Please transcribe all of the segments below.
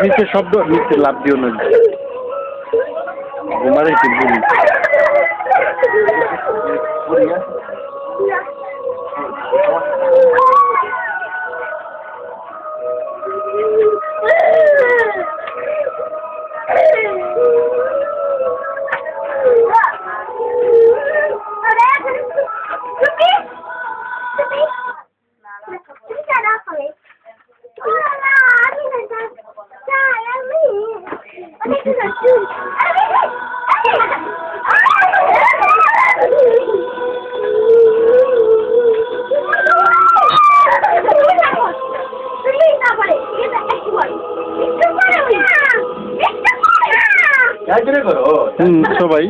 নিচে শব্দ নিচে লাভ দিও না ঘুমারে কি সবাই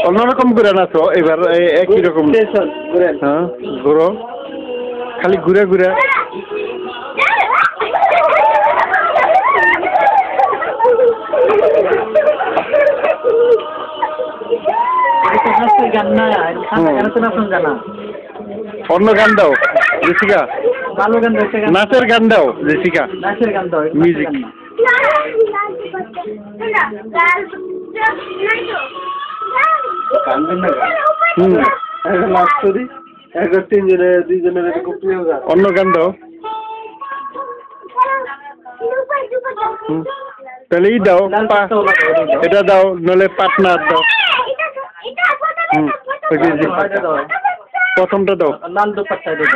অন্যরকম ঘুরে নাচো এবার একই রকম হ্যাঁ ঘুরো খালি ঘুরে ঘুরে অন্য গান দাও জেসিকা নাচের গান দাও জেসিকা মিউজিক অন্য গান দাও তাহলে ই দাও এটা দাও নলে পার্টনার দাও প্রথমটা দাও লাল দুপাট্টা দাও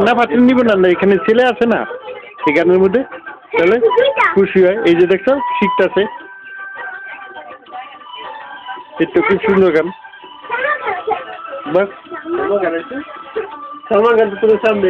না ফাটিয়ে নিব না এখানে ছেলে আছে না এই গানের মধ্যে তাহলে খুশি হয় এই যে দেখছো শিখতেছে এটা খুব সুন্দর গান বাস সলমান খান তো সামনে